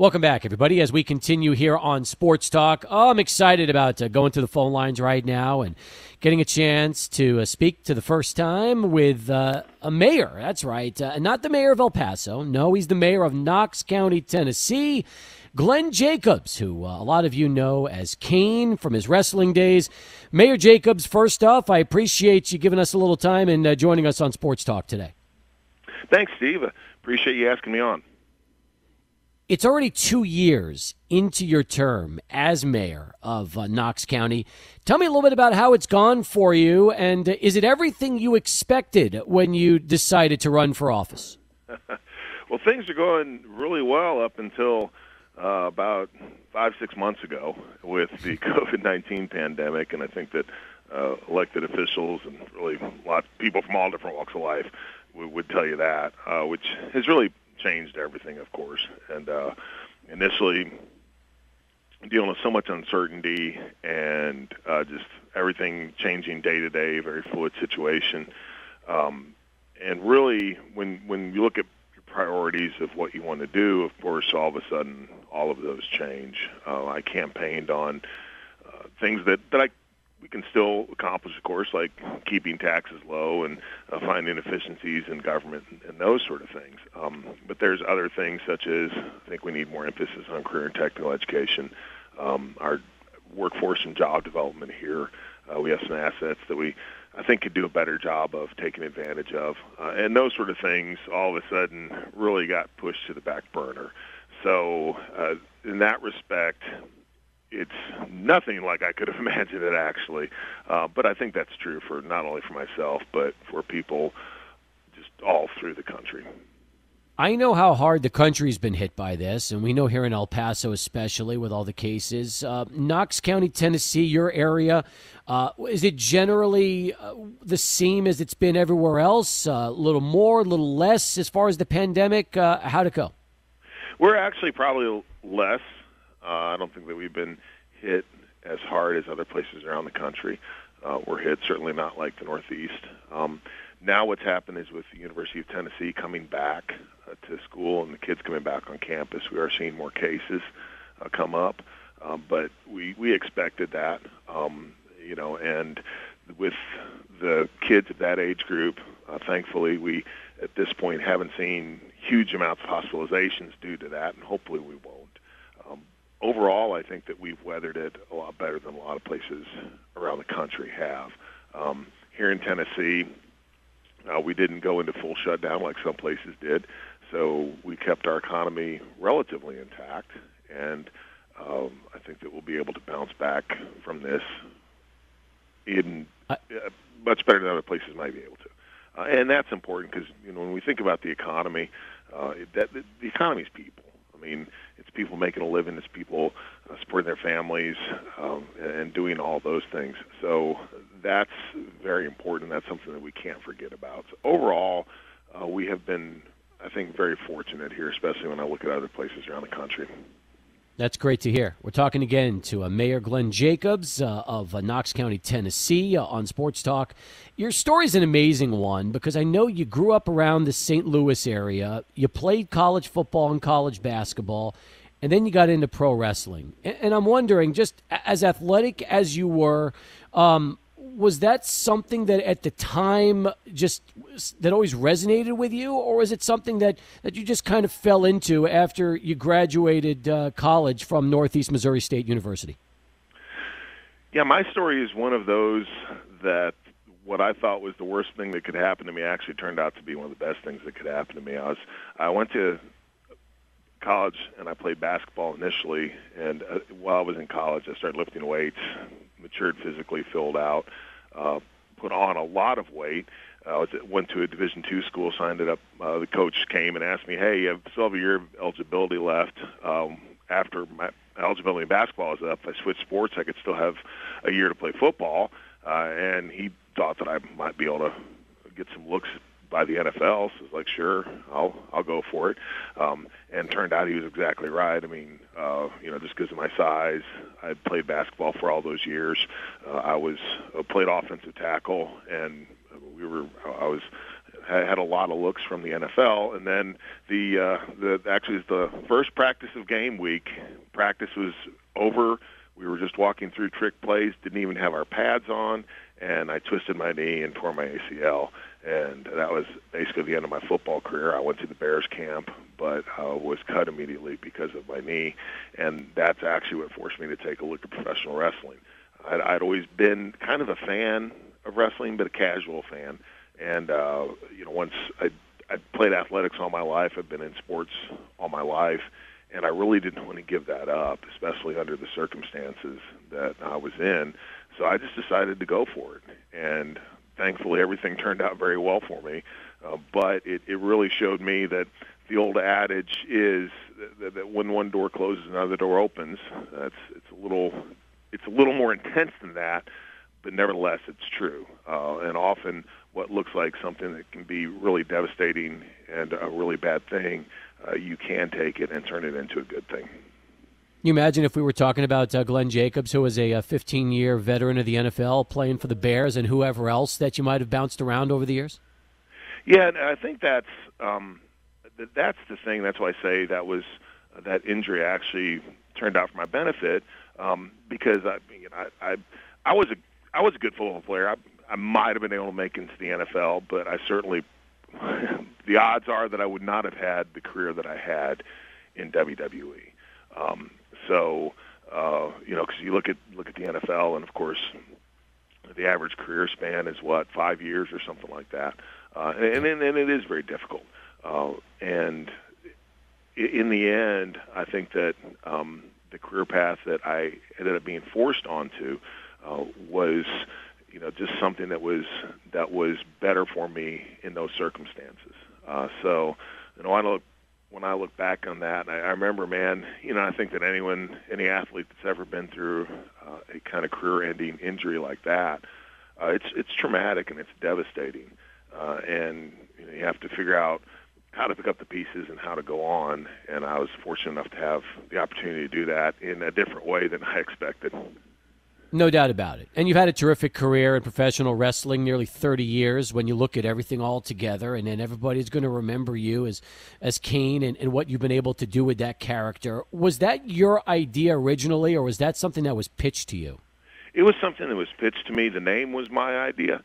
Welcome back, everybody, as we continue here on Sports Talk. I'm excited about going to the phone lines right now and getting a chance to speak to the first time with a mayor. That's right. Not the mayor of El Paso. No, he's the mayor of Knox County, Tennessee. Glenn Jacobs, who a lot of you know as Kane from his wrestling days. Mayor Jacobs, first off, I appreciate you giving us a little time and joining us on Sports Talk today. Thanks, Steve. Appreciate you asking me on. It's already 2 years into your term as mayor of Knox County. Tell me a little bit about how it's gone for you, and is it everything you expected when you decided to run for office? Well, things are going really well up until about 5-6 months ago with the COVID-19 pandemic, and I think that elected officials and really lots of people from all different walks of life would tell you that, which has really changed everything, of course. And initially dealing with so much uncertainty and just everything changing day to day, very fluid situation. And really, when you look at your priorities of what you want to do, of course, all of a sudden, all of those change. I campaigned on things that we can still accomplish, of course, like keeping taxes low and finding efficiencies in government and those sort of things. But there's other things such as I think we need more emphasis on career and technical education, our workforce and job development here. We have some assets that I think could do a better job of taking advantage of. And those sort of things all of a sudden really got pushed to the back burner. So in that respect, it's nothing like I could have imagined it, actually. But I think that's true for not only for myself, but for people just all through the country. I know how hard the country's been hit by this, and we know here in El Paso especially with all the cases. Knox County, Tennessee, your area, is it generally the same as it's been everywhere else? A little more, a little less as far as the pandemic? How'd it go? We're actually probably less. I don't think that we've been hit as hard as other places around the country. We're hit, certainly not like the Northeast. Now what's happened is with the University of Tennessee coming back to school and the kids coming back on campus, we are seeing more cases come up. But we expected that, and with the kids of that age group, thankfully we, at this point, haven't seen huge amounts of hospitalizations due to that, and hopefully we won't. Overall, I think that we've weathered it a lot better than a lot of places around the country have. Here in Tennessee, we didn't go into full shutdown like some places did, so we kept our economy relatively intact, and I think that we'll be able to bounce back from this in much better than other places might be able to. And that's important because, when we think about the economy, the economy is people. I mean, it's people making a living, it's people supporting their families and doing all those things. So that's very important. That's something that we can't forget about. So overall, we have been, I think, very fortunate here, especially when I look at other places around the country. That's great to hear. We're talking again to Mayor Glenn Jacobs of Knox County, Tennessee on Sports Talk. Your story's an amazing one because I know you grew up around the St. Louis area. You played college football and college basketball, and then you got into pro wrestling. And I'm wondering, just as athletic as you were, was that something that at the time that always resonated with you, or was it something that you just kind of fell into after you graduated college from Northeast Missouri State University? Yeah, my story is one of those that what I thought was the worst thing that could happen to me actually turned out to be one of the best things that could happen to me. I went to college and I played basketball initially, and while I was in college, I started lifting weights, matured physically, filled out, put on a lot of weight. Went to a Division II school, signed it up. The coach came and asked me, hey, you still have a year of eligibility left. After my eligibility in basketball was up, I switched sports. I could still have a year to play football. And he thought that I might be able to get some looks by the NFL. So I was like, sure, I'll go for it. And turned out he was exactly right. I mean, just because of my size, I played basketball for all those years. I played offensive tackle, and had a lot of looks from the NFL, and then the first practice of game week. Practice was over. We were just walking through trick plays, didn't even have our pads on, and I twisted my knee and tore my ACL. And that was basically the end of my football career. I went to the Bears camp, but was cut immediately because of my knee, and that's actually what forced me to take a look at professional wrestling. I'd always been kind of a fan of wrestling, but a casual fan. And, once I played athletics all my life, I've been in sports all my life, and I really didn't want to give that up, especially under the circumstances that I was in. So I just decided to go for it. And thankfully, everything turned out very well for me. But it really showed me that the old adage is that when one door closes, another door opens. It's a little more intense than that, but nevertheless, it's true. And often what looks like something that can be really devastating and a really bad thing, you can take it and turn it into a good thing. You imagine if we were talking about Glenn Jacobs, who was a 15-year veteran of the NFL, playing for the Bears, and whoever else that you might have bounced around over the years? Yeah, and I think that's the thing. That's why I say that injury actually turned out for my benefit, because I was a good football player. I might have been able to make it into the NFL, but I certainly the odds are that I would not have had the career that I had in WWE. Because you look at the NFL, and of course, the average career span is 5 years or something like that, and it is very difficult. And in the end, I think that the career path that I ended up being forced onto was, just something that was better for me in those circumstances. When I look back on that, I remember, man, I think that any athlete that's ever been through a kind of career-ending injury like that, it's traumatic and it's devastating, and you have to figure out how to pick up the pieces and how to go on. And I was fortunate enough to have the opportunity to do that in a different way than I expected. No doubt about it. And you've had a terrific career in professional wrestling, nearly 30 years when you look at everything all together, and then everybody's going to remember you as Kane and what you've been able to do with that character. Was that your idea originally, or was that something that was pitched to you? It was something that was pitched to me. The name was my idea.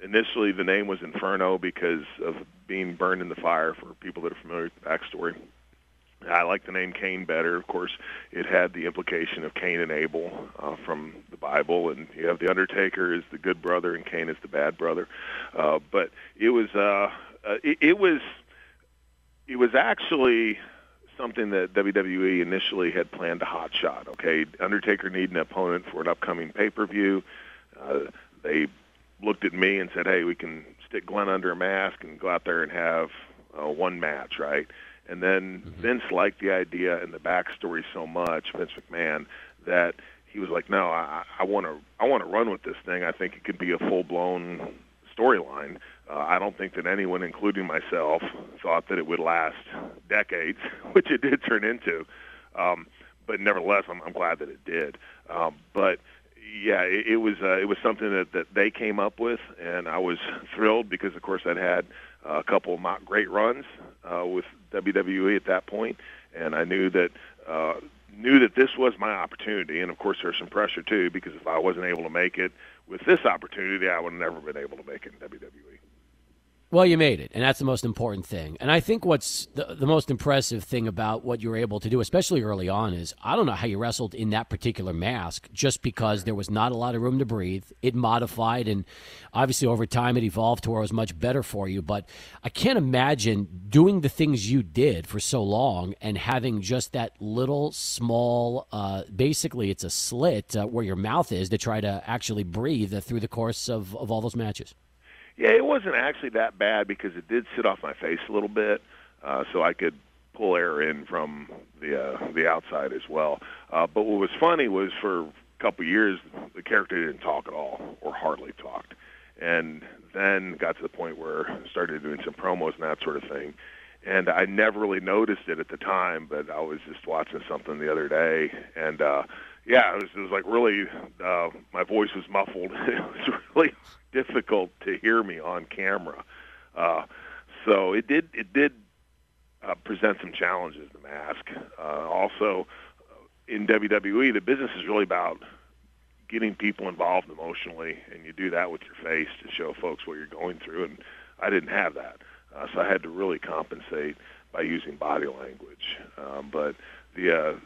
Initially, the name was Inferno because of being burned in the fire, for people that are familiar with the backstory. I like the name Kane better. Of course, it had the implication of Cain and Abel from the Bible, and you have the Undertaker as the good brother and Kane as the bad brother. But it was actually something that WWE initially had planned to hotshot. Okay, Undertaker needed an opponent for an upcoming pay-per-view. They looked at me and said, "Hey, we can stick Glenn under a mask and go out there and have one match, right?" And then Vince liked the idea and the backstory so much, Vince McMahon, that he was like, "No, I want to run with this thing. I think it could be a full-blown storyline." I don't think that anyone, including myself, thought that it would last decades, which it did turn into. But nevertheless, I'm glad that it did. But yeah, it was something that they came up with, and I was thrilled because, of course, I'd had a couple of not great runs with WWE at that point, and I knew that this was my opportunity. And of course, there's some pressure too, because if I wasn't able to make it with this opportunity, I would have never been able to make it in WWE. Well, you made it, and that's the most important thing. And I think what's the most impressive thing about what you were able to do, especially early on, is I don't know how you wrestled in that particular mask, just because there was not a lot of room to breathe. It modified, and obviously over time it evolved to where it was much better for you. But I can't imagine doing the things you did for so long and having just that little small, basically it's a slit where your mouth is to try to actually breathe through the course of all those matches. Yeah, it wasn't actually that bad because it did sit off my face a little bit, so I could pull air in from the outside as well. But what was funny was for a couple of years, the character didn't talk at all or hardly talked. And then got to the point where I started doing some promos and that sort of thing. And I never really noticed it at the time, but I was just watching something the other day, and yeah, it was like really, my voice was muffled. It was really difficult to hear me on camera. So it did present some challenges, the mask. Also, in WWE, the business is really about getting people involved emotionally, and you do that with your face to show folks what you're going through, and I didn't have that. So I had to really compensate by using body language. But the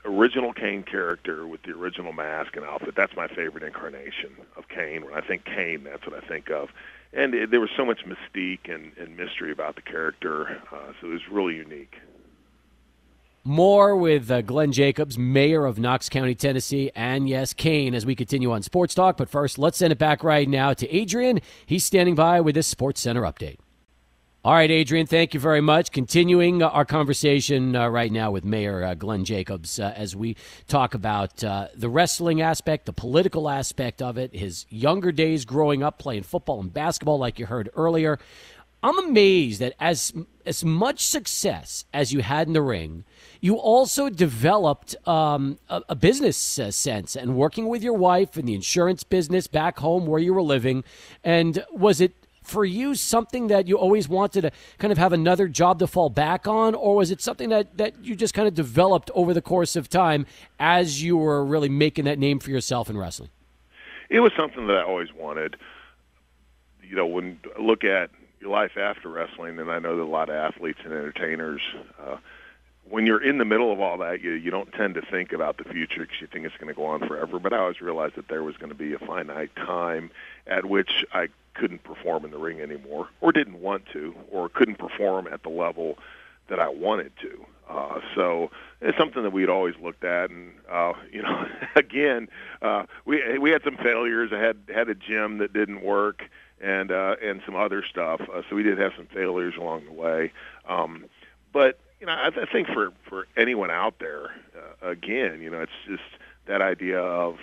original Kane character with the original mask and outfit, that's my favorite incarnation of Kane. When I think Kane, that's what I think of. And there was so much mystique and mystery about the character, so it was really unique. More with Glenn Jacobs, mayor of Knox County, Tennessee, and yes, Kane, as we continue on Sports Talk. But first, let's send it back right now to Adrian. He's standing by with this Sports Center update. All right, Adrian, thank you very much. Continuing our conversation right now with Mayor Glenn Jacobs as we talk about the wrestling aspect, the political aspect of it, his younger days growing up playing football and basketball like you heard earlier. I'm amazed that as much success as you had in the ring, you also developed a business sense and working with your wife in the insurance business back home where you were living. And was it for you something that you always wanted to kind of have another job to fall back on, or was it something that you just kind of developed over the course of time as you were really making that name for yourself in wrestling? It was something that I always wanted. You know, when I look at your life after wrestling, and I know that a lot of athletes and entertainers, when you're in the middle of all that, you don't tend to think about the future because you think it's going to go on forever. But I always realized that there was going to be a finite time at which I couldn't perform in the ring anymore, or didn't want to, or couldn't perform at the level that I wanted to. So it's something that we'd always looked at, and you know, again, we had some failures. I had a gym that didn't work, and some other stuff. So we did have some failures along the way. But you know, I think for anyone out there, again, you know, it's just that idea of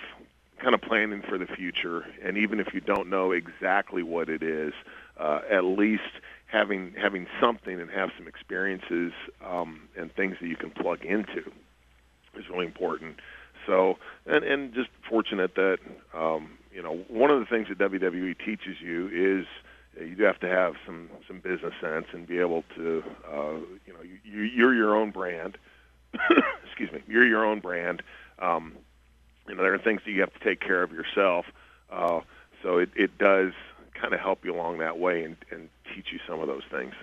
kind of planning for the future, and even if you don't know exactly what it is, at least having something and have some experiences and things that you can plug into is really important. So, and just fortunate that you know, one of the things that WWE teaches you is you do have to have some business sense and be able to, you know, you're your own brand. Excuse me, you're your own brand. You know, there are things that you have to take care of yourself. So it does kind of help you along that way and teach you some of those things.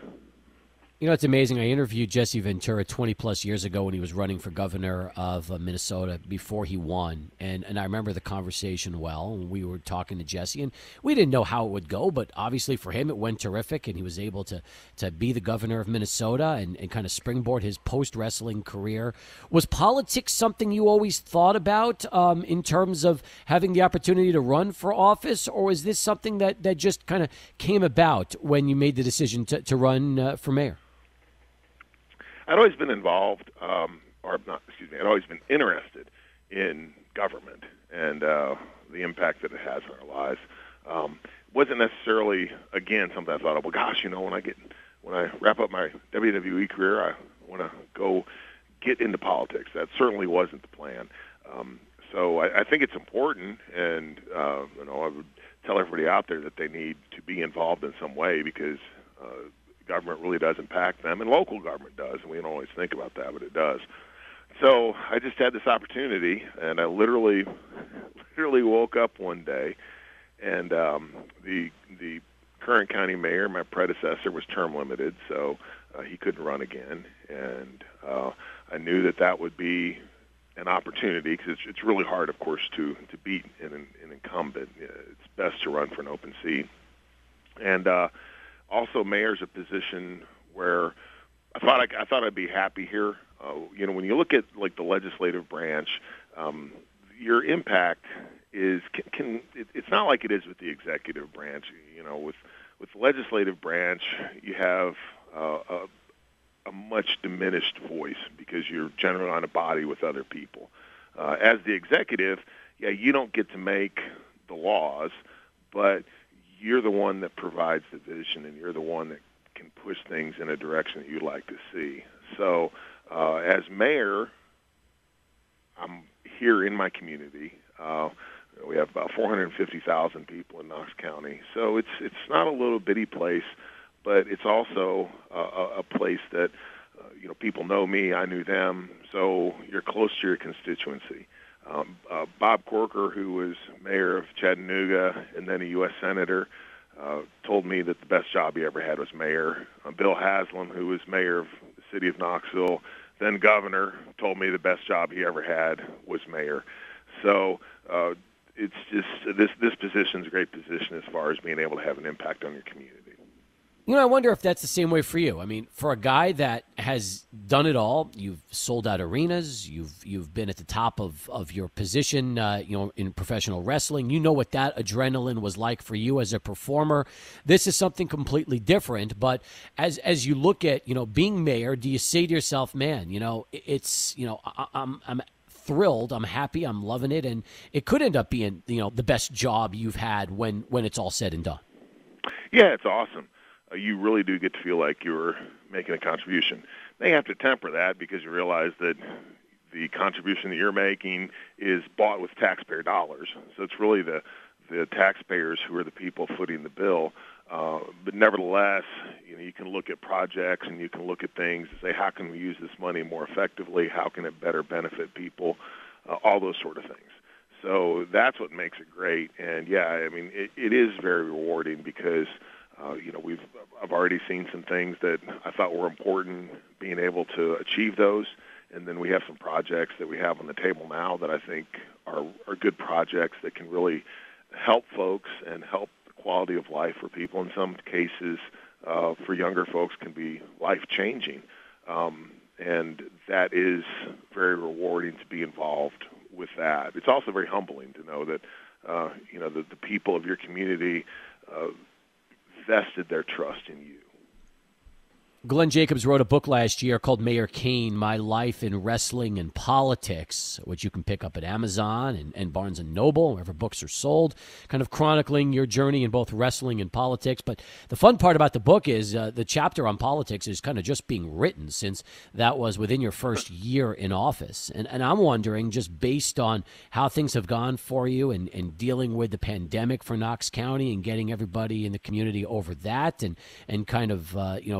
You know, it's amazing. I interviewed Jesse Ventura 20-plus years ago when he was running for governor of Minnesota before he won. And I remember the conversation well. We were talking to Jesse, and we didn't know how it would go, but obviously for him it went terrific, and he was able to be the governor of Minnesota and kind of springboard his post-wrestling career. Was politics something you always thought about in terms of having the opportunity to run for office, or was this something that just kind of came about when you made the decision to run for mayor? I'd always been involved, I'd always been interested in government and the impact that it has on our lives. Wasn't necessarily, again, something I thought of, well, gosh, you know, when I wrap up my WWE career, I want to go get into politics. That certainly wasn't the plan. So I think it's important, and you know, I would tell everybody out there that they need to be involved in some way because government really does impact them, and local government does, and we don't always think about that, but it does. So I just had this opportunity, and I literally woke up one day, and the current county mayor, my predecessor, was term limited, so he couldn't run again, and I knew that would be an opportunity because it's really hard, of course, to beat an incumbent. It's best to run for an open seat, and also, mayor's a position where I thought I'd be happy here. You know, when you look at like the legislative branch, your impact is it's not like it is with the executive branch. You know, with the legislative branch, you have a much diminished voice because you're generally on a body with other people. As the executive, yeah, you don't get to make the laws, but you're the one that provides the vision, and you're the one that can push things in a direction that you'd like to see. So as mayor, I'm here in my community. We have about 450,000 people in Knox County, so it's not a little bitty place, but it's also a place that people know me, I knew them, so you're close to your constituency. Bob Corker, who was mayor of Chattanooga and then a U.S. senator, told me that the best job he ever had was mayor. Bill Haslam, who was mayor of the city of Knoxville, then governor, told me the best job he ever had was mayor. So it's just this position is a great position as far as being able to have an impact on your community. I wonder if that's the same way for you. I mean, for a guy that has done it all, you've sold out arenas, you've been at the top of your position, in professional wrestling. You know what that adrenaline was like for you as a performer. This is something completely different. But as you look at, being mayor, do you say to yourself, man, it's, I'm thrilled, I'm happy, I'm loving it, and it could end up being, the best job you've had when it's all said and done? Yeah, it's awesome. You really do get to feel like you're making a contribution. They have to temper that because you realize that the contribution that you're making is bought with taxpayer dollars. So it's really the taxpayers who are the people footing the bill. But nevertheless, you can look at projects and you can look at things and say, how can we use this money more effectively? How can it better benefit people? All those sort of things. So that's what makes it great. And, yeah, I mean, it is very rewarding because I've already seen some things that I thought were important, being able to achieve those, and then we have some projects that we have on the table now that I think are good projects that can really help folks and help the quality of life for people. In some cases, for younger folks, can be life-changing, and that is very rewarding to be involved with that. It's also very humbling to know that the people of your community vested their trust in you. Glenn Jacobs wrote a book last year called Mayor Kane, My Life in Wrestling and Politics, which you can pick up at Amazon and Barnes & Noble, wherever books are sold, kind of chronicling your journey in both wrestling and politics. But the fun part about the book is the chapter on politics is kind of just being written, since that was within your first year in office. And I'm wondering, just based on how things have gone for you and dealing with the pandemic for Knox County and getting everybody in the community over that and kind of,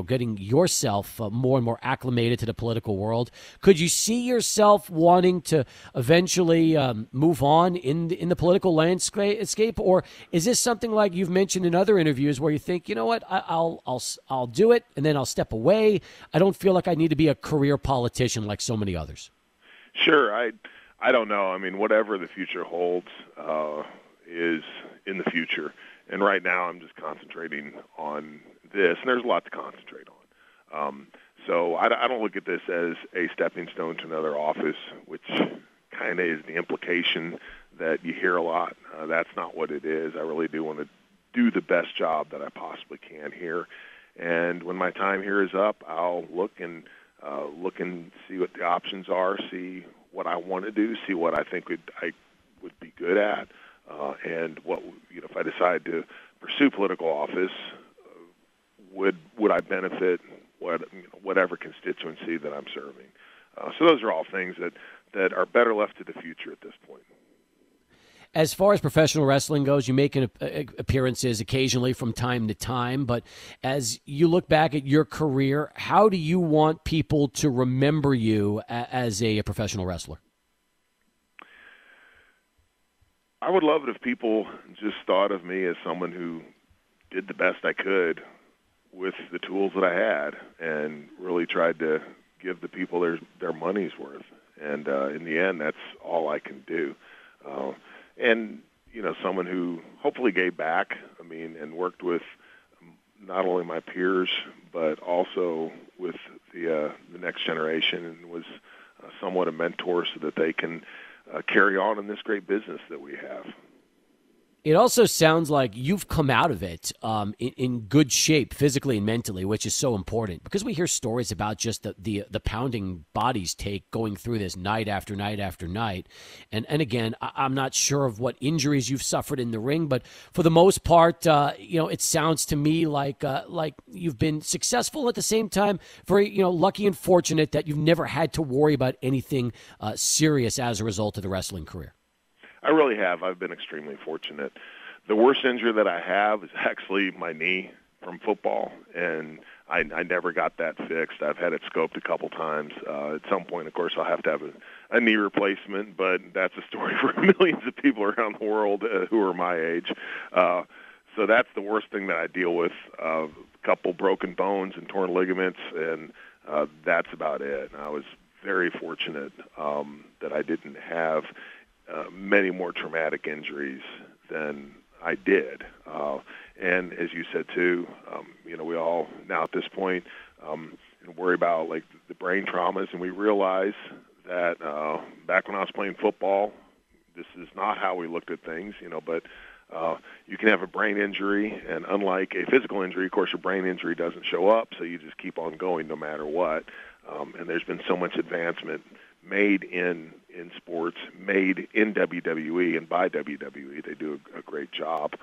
getting yourself more and more acclimated to the political world. Could you see yourself wanting to eventually move on in the political landscape, or is this something like you've mentioned in other interviews where you think, you know what, I'll do it and then I'll step away? I don't feel like I need to be a career politician like so many others. Sure, I don't know. I mean, whatever the future holds is in the future, and right now I'm just concentrating on this, and there's a lot to concentrate on. So I don't look at this as a stepping stone to another office, which kind of is the implication that you hear a lot. That's not what it is. I really do want to do the best job that I possibly can here. And when my time here is up, I'll look and see what the options are, see what I want to do, see what I think I would be good at, and what if I decide to pursue political office, would I benefit whatever constituency that I'm serving. So those are all things that are better left to the future at this point. As far as professional wrestling goes, you make appearances occasionally from time to time, but as you look back at your career, how do you want people to remember you as a professional wrestler? I would love it if people just thought of me as someone who did the best I could with the tools that I had and really tried to give the people their money's worth. And in the end, that's all I can do. And, someone who hopefully gave back, and worked with not only my peers, but also with the next generation, and was somewhat a mentor so that they can carry on in this great business that we have. It also sounds like you've come out of it in good shape physically and mentally, which is so important, because we hear stories about just the pounding bodies take going through this night after night after night. And again, I'm not sure of what injuries you've suffered in the ring, but for the most part, it sounds to me like you've been successful, at the same time very lucky and fortunate that you've never had to worry about anything serious as a result of the wrestling career. I really have. I've been extremely fortunate. The worst injury that I have is actually my knee from football, and I never got that fixed. I've had it scoped a couple times. At some point, of course, I'll have to have a knee replacement, but that's a story for millions of people around the world who are my age. So that's the worst thing that I deal with, a couple broken bones and torn ligaments, and that's about it. And I was very fortunate that I didn't have many more traumatic injuries than I did. And as you said, too, we all now at this point worry about, like, the brain traumas, and we realize that back when I was playing football, this is not how we looked at things, but you can have a brain injury, and unlike a physical injury, of course, your brain injury doesn't show up, so you just keep on going no matter what. And there's been so much advancement made in sports, made in WWE and by WWE. They do a great job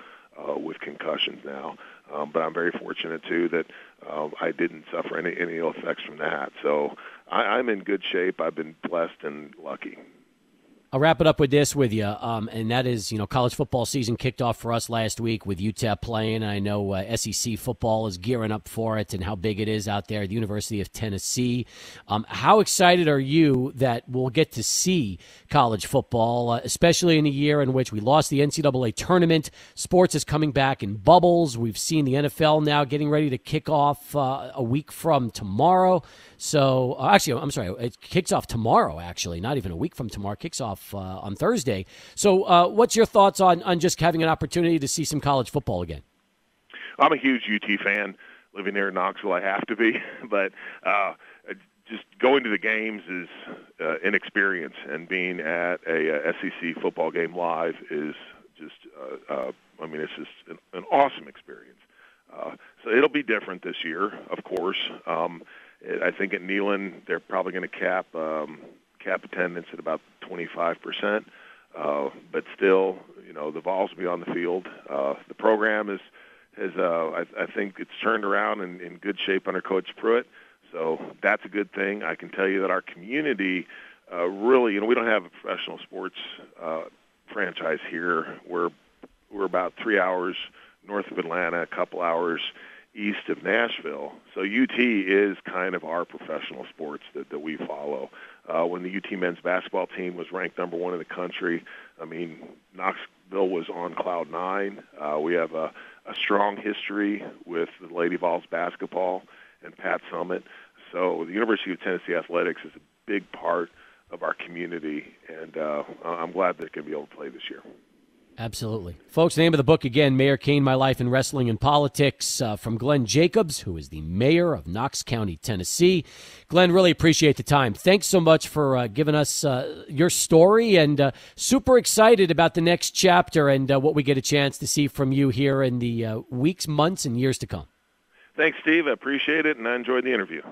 with concussions now. But I'm very fortunate, too, that I didn't suffer any ill effects from that. So I'm in good shape. I've been blessed and lucky. I'll wrap it up with this with you, and that is, college football season kicked off for us last week with UTEP playing. I know SEC football is gearing up for it and how big it is out there at the University of Tennessee. How excited are you that we'll get to see college football, especially in a year in which we lost the NCAA tournament? Sports is coming back in bubbles. We've seen the NFL now getting ready to kick off a week from tomorrow. So, actually, I'm sorry, it kicks off tomorrow, actually, not even a week from tomorrow. It kicks off on Thursday. So what's your thoughts on just having an opportunity to see some college football again? I'm a huge UT fan. Living here in Knoxville, I have to be. But just going to the games is an experience, and being at a SEC football game live is just, it's just an awesome experience. So it'll be different this year, of course. I think at Neyland, they're probably going to cap attendance at about 25%, but still, the Vols will be on the field. The program I think it's turned around and in good shape under Coach Pruitt, so that's a good thing. I can tell you that our community really, we don't have a professional sports franchise here. We're about 3 hours north of Atlanta, a couple hours east of Nashville. So UT is kind of our professional sports that we follow. When the UT men's basketball team was ranked number 1 in the country, Knoxville was on cloud 9. We have a strong history with the Lady Vols basketball and Pat Summitt. So the University of Tennessee athletics is a big part of our community, and I'm glad they're going to be able to play this year. Absolutely. Folks, the name of the book, again, Mayor Kane, My Life in Wrestling and Politics, from Glenn Jacobs, who is the mayor of Knox County, Tennessee. Glenn, really appreciate the time. Thanks so much for giving us your story, and super excited about the next chapter and what we get a chance to see from you here in the weeks, months, and years to come. Thanks, Steve. I appreciate it, and I enjoyed the interview.